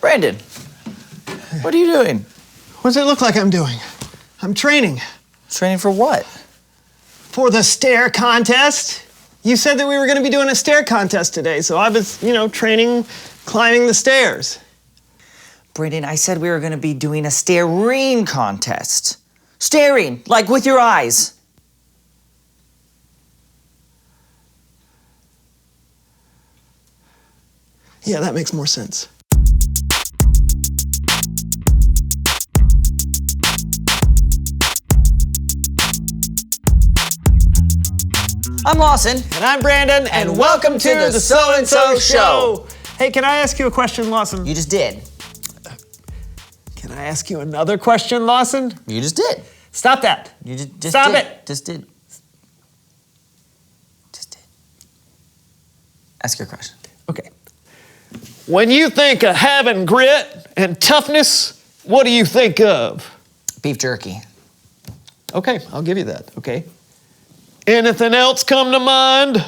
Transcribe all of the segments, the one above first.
Brandon, what are you doing? What does it look like I'm doing? I'm training. Training for what? For the stair contest. You said that we were going to be doing a stair contest today, so I was, training, climbing the stairs. Brandon, I said we were going to be doing a staring contest. Staring, like with your eyes. Yeah, that makes more sense. I'm Lawson. And I'm Brandon, and welcome to the So So Show. Hey, can I ask you a question, Lawson? You just did. Can I ask you another question, Lawson? You just did. Stop that. You just Stop did. it. Just did. Just did. Ask your question. Okay. When you think of having grit and toughness, what do you think of? Beef jerky. Okay, I'll give you that, okay. Anything else come to mind?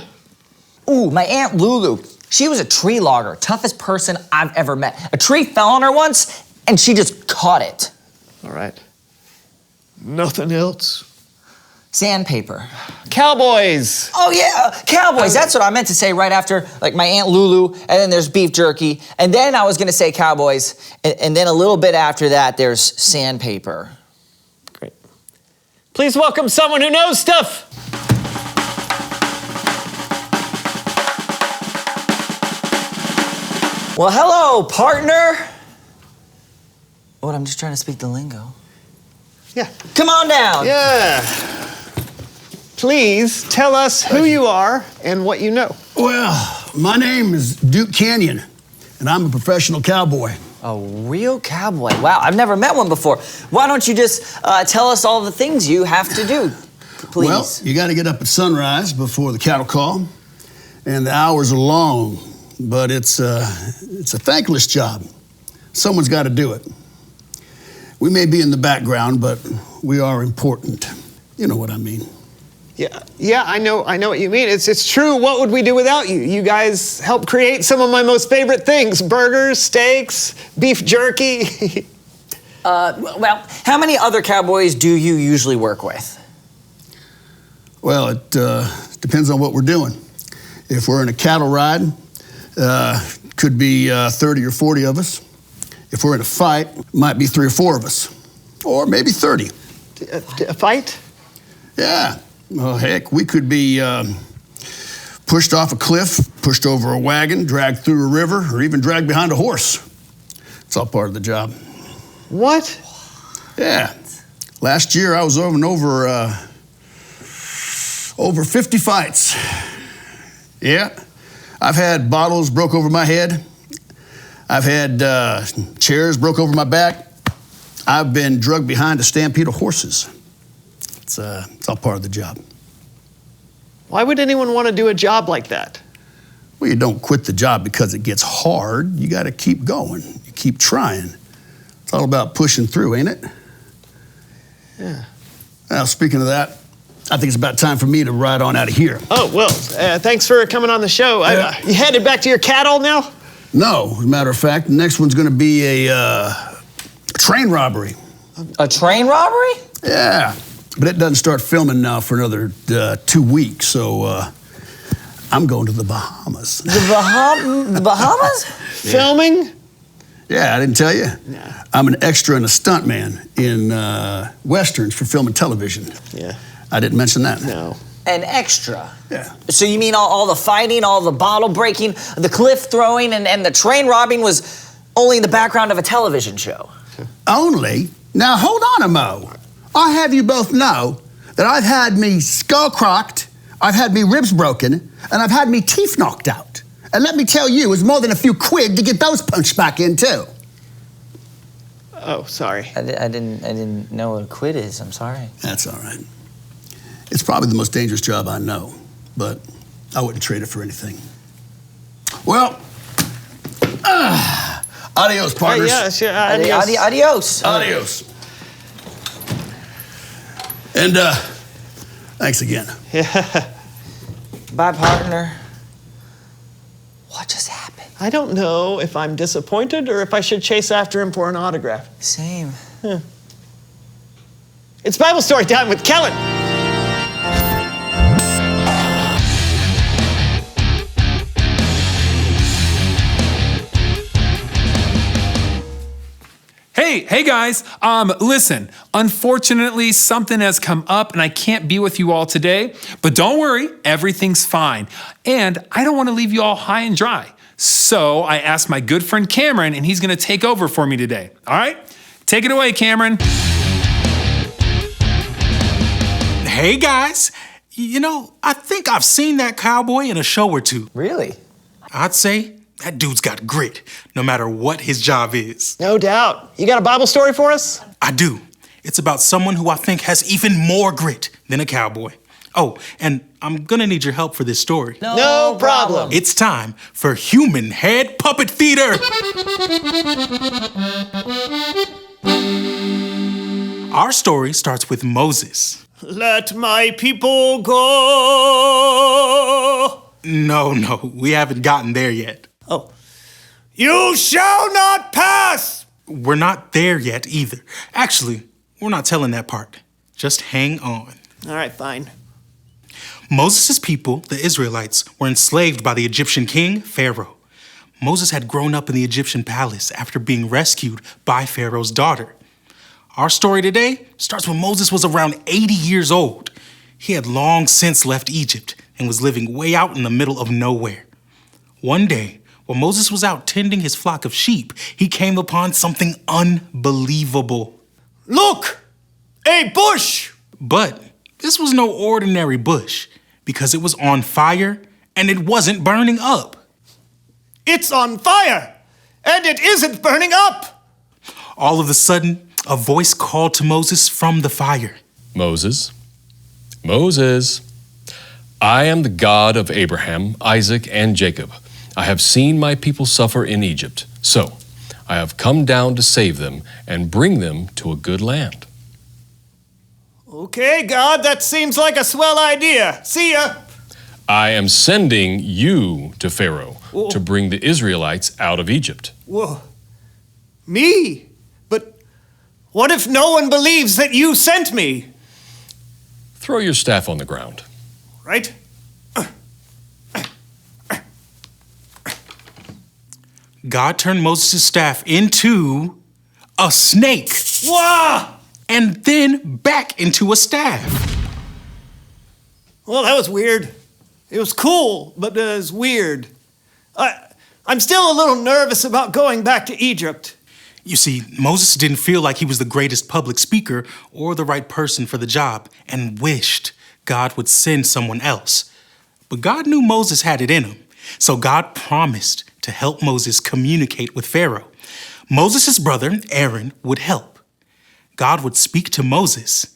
Ooh, my Aunt Lulu. She was a tree logger, toughest person I've ever met. A tree fell on her once, and she just caught it. All right. Nothing else? Sandpaper. Cowboys. Oh yeah, cowboys. That's what I meant to say right after, like, my Aunt Lulu, and then there's beef jerky, and then I was gonna say cowboys, and then a little bit after that, there's sandpaper. Great. Please welcome someone who knows stuff. Well, hello, partner. What, I'm just trying to speak the lingo. Yeah. Come on down. Yeah. Please tell us who you are and what you know. Well, my name is Duke Canyon, and I'm a professional cowboy. A real cowboy. Wow, I've never met one before. Why don't you just tell us all the things you have to do, please? Well, you got to get up at sunrise before the cattle call, and the hours are long, but it's a thankless job. Someone's got to do it. We may be in the background, but we are important. You know what I mean. Yeah, I know what you mean. It's true. What would we do without you? You guys help create some of my most favorite things: burgers, steaks, beef jerky. Well, how many other cowboys do you usually work with? Well, it depends on what we're doing. If we're in a cattle ride, could be 30 or 40 of us. If we're in a fight, might be 3 or 4 of us, or maybe 30. A fight? Yeah. Well, heck, we could be pushed off a cliff, pushed over a wagon, dragged through a river, or even dragged behind a horse. It's all part of the job. What? Yeah. Last year, I was over 50 fights. Yeah. I've had bottles broke over my head. I've had chairs broke over my back. I've been drugged behind a stampede of horses. It's all part of the job. Why would anyone want to do a job like that? Well, you don't quit the job because it gets hard. You got to keep going. You keep trying. It's all about pushing through, ain't it? Yeah. Now, speaking of that, I think it's about time for me to ride on out of here. Oh, well, thanks for coming on the show. You headed back to your cattle now? No, as a matter of fact, the next one's going to be a train robbery. A train robbery? Yeah. But it doesn't start filming now for another 2 weeks, so I'm going to the Bahamas. The Bahamas? Yeah. Filming? Yeah, I didn't tell you. Yeah. I'm an extra and a stuntman in Westerns for film and television. Yeah. I didn't mention that. No. An extra? Yeah. So you mean all the fighting, all the bottle breaking, the cliff throwing, and the train robbing was only in the background of a television show? Only? Now, hold on a mo. I'll have you both know that I've had me skull crocked, I've had me ribs broken, and I've had me teeth knocked out. And let me tell you, it's more than a few quid to get those punched back in, too. Oh, sorry. I didn't know what a quid is. I'm sorry. That's all right. It's probably the most dangerous job I know, but I wouldn't trade it for anything. Well, adios, partners. Yes, yeah, adios. Adios. Adios. And thanks again. Yeah. Bye, partner. What just happened? I don't know if I'm disappointed or if I should chase after him for an autograph. Same. It's Bible story time with Kellen. Hey guys, listen, unfortunately something has come up and I can't be with you all today, but don't worry, everything's fine. And I don't want to leave you all high and dry. So I asked my good friend Cameron and he's going to take over for me today. All right? Take it away, Cameron. Hey guys, you know, I think I've seen that cowboy in a show or two. Really? I'd say that dude's got grit, no matter what his job is. No doubt. You got a Bible story for us? I do. It's about someone who I think has even more grit than a cowboy. Oh, and I'm gonna need your help for this story. No problem. It's time for Human Head Puppet Theater. Our story starts with Moses. Let my people go. No, we haven't gotten there yet. Oh. You shall not pass. We're not there yet either. Actually, we're not telling that part. Just hang on. All right, fine. Moses' people, the Israelites, were enslaved by the Egyptian king, Pharaoh. Moses had grown up in the Egyptian palace after being rescued by Pharaoh's daughter. Our story today starts when Moses was around 80 years old. He had long since left Egypt and was living way out in the middle of nowhere. One day, while Moses was out tending his flock of sheep, he came upon something unbelievable. Look! A bush! But this was no ordinary bush because it was on fire and it wasn't burning up. It's on fire! And it isn't burning up! All of a sudden, a voice called to Moses from the fire. Moses, I am the God of Abraham, Isaac, and Jacob. I have seen my people suffer in Egypt, so I have come down to save them and bring them to a good land. Okay, God, that seems like a swell idea. See ya. I am sending you to Pharaoh to bring the Israelites out of Egypt. Whoa. Me? But what if no one believes that you sent me? Throw your staff on the ground. Right? God turned Moses' staff into a snake. Wah! And then back into a staff. Well, that was weird. It was cool, but it was weird. I'm still a little nervous about going back to Egypt. You see, Moses didn't feel like he was the greatest public speaker or the right person for the job and wished God would send someone else. But God knew Moses had it in him, so God promised to help Moses communicate with Pharaoh. Moses' brother, Aaron, would help. God would speak to Moses.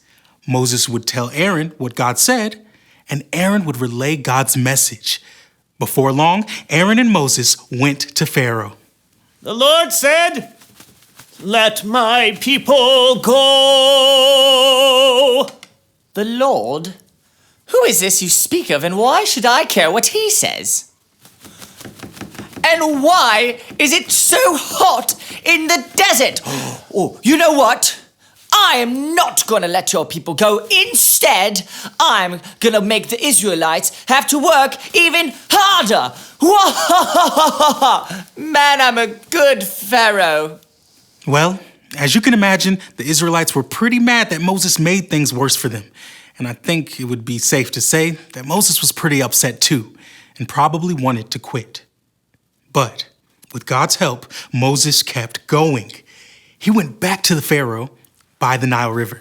Moses would tell Aaron what God said, and Aaron would relay God's message. Before long, Aaron and Moses went to Pharaoh. The Lord said, "Let my people go." The Lord? Who is this you speak of, and why should I care what he says? And why is it so hot in the desert? Oh, you know what? I am not going to let your people go. Instead, I'm going to make the Israelites have to work even harder. Man, I'm a good Pharaoh. Well, as you can imagine, the Israelites were pretty mad that Moses made things worse for them. And I think it would be safe to say that Moses was pretty upset too, and probably wanted to quit. But with God's help, Moses kept going. He went back to the Pharaoh by the Nile River.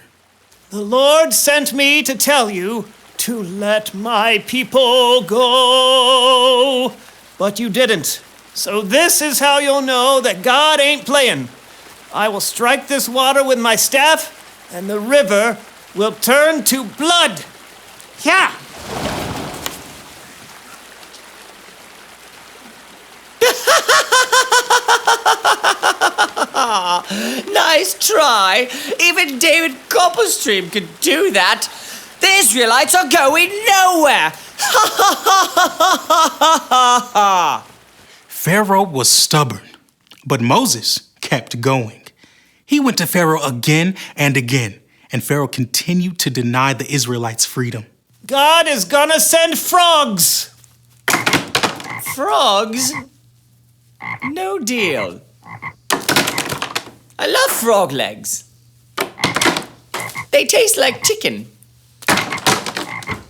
The Lord sent me to tell you to let my people go. But you didn't. So this is how you'll know that God ain't playing. I will strike this water with my staff, and the river will turn to blood. Yeah. Nice try. Even David Copperstream could do that. The Israelites are going nowhere. Pharaoh was stubborn, but Moses kept going. He went to Pharaoh again and again, and Pharaoh continued to deny the Israelites freedom. God is gonna send frogs. Frogs? No deal. I love frog legs. They taste like chicken.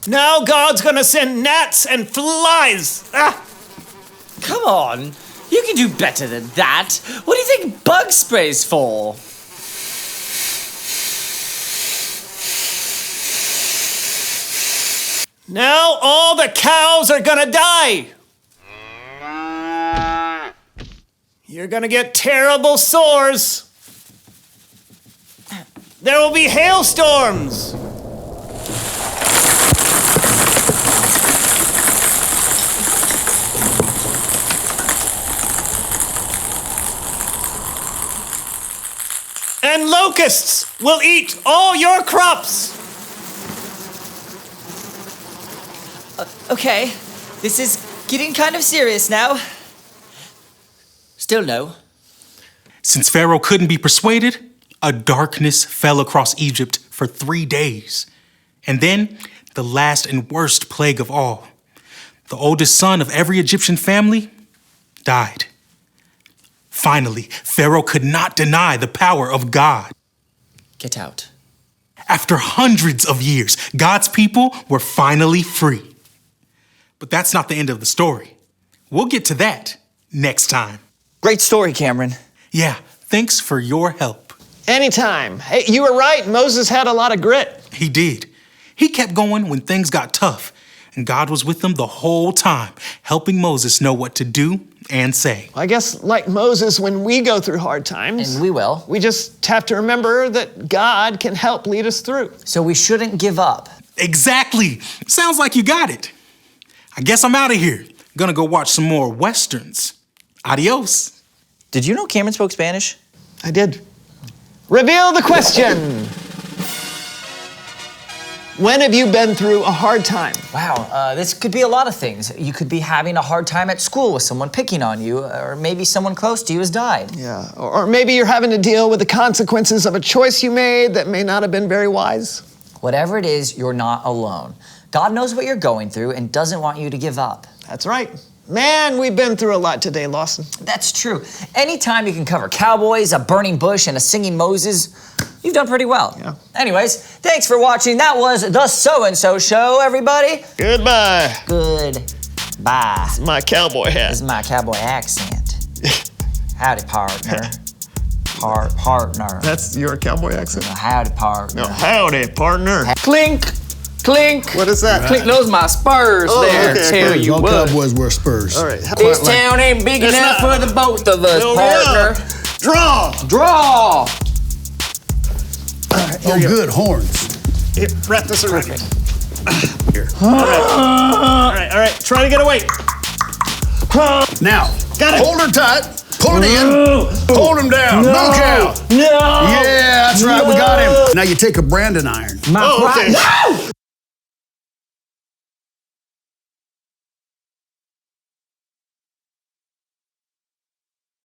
Now God's gonna send gnats and flies. Ah! Come on, you can do better than that. What do you think bug spray's for? Now all the cows are gonna die. You're gonna get terrible sores. There will be hailstorms. And locusts will eat all your crops. Okay, this is getting kind of serious now. Still no. Since Pharaoh couldn't be persuaded, a darkness fell across Egypt for 3 days. And then the last and worst plague of all. The oldest son of every Egyptian family died. Finally, Pharaoh could not deny the power of God. Get out. After hundreds of years, God's people were finally free. But that's not the end of the story. We'll get to that next time. Great story, Cameron. Yeah, thanks for your help. Anytime. Hey, you were right. Moses had a lot of grit. He did. He kept going when things got tough, and God was with him the whole time, helping Moses know what to do and say. I guess, like Moses, when we go through hard times, And we will. we just have to remember that God can help lead us through. So we shouldn't give up. Exactly. Sounds like you got it. I guess I'm out of here. Gonna go watch some more Westerns. Adios. Did you know Cameron spoke Spanish? I did. Reveal the question. When have you been through a hard time? Wow, this could be a lot of things. You could be having a hard time at school with someone picking on you, or maybe someone close to you has died. Yeah, or maybe you're having to deal with the consequences of a choice you made that may not have been very wise. Whatever it is, you're not alone. God knows what you're going through and doesn't want you to give up. That's right. Man, we've been through a lot today, Lawson. That's true. Anytime you can cover cowboys, a burning bush, and a singing Moses, you've done pretty well. Yeah. Anyways, thanks for watching. That was the So So Show, everybody. Goodbye. Goodbye. My cowboy hat. This is my cowboy accent. Howdy, partner. Partner. That's your cowboy accent? Howdy, partner. No, howdy, partner. Clink, clink. What is that? Clink, those my spurs there. okay, Tell you All what. cowboys wear spurs. All right. This town ain't big It's enough not. for the both of us, Build it partner. up. Draw. Draw. Oh, good horns. Here, wrap this around me. Here. All right. Try to get away. Now, Got it. hold her tight. Pull it in. Hold him down. No cow. No. Yeah, that's right. We got him. Now you take a branding iron. Oh, okay.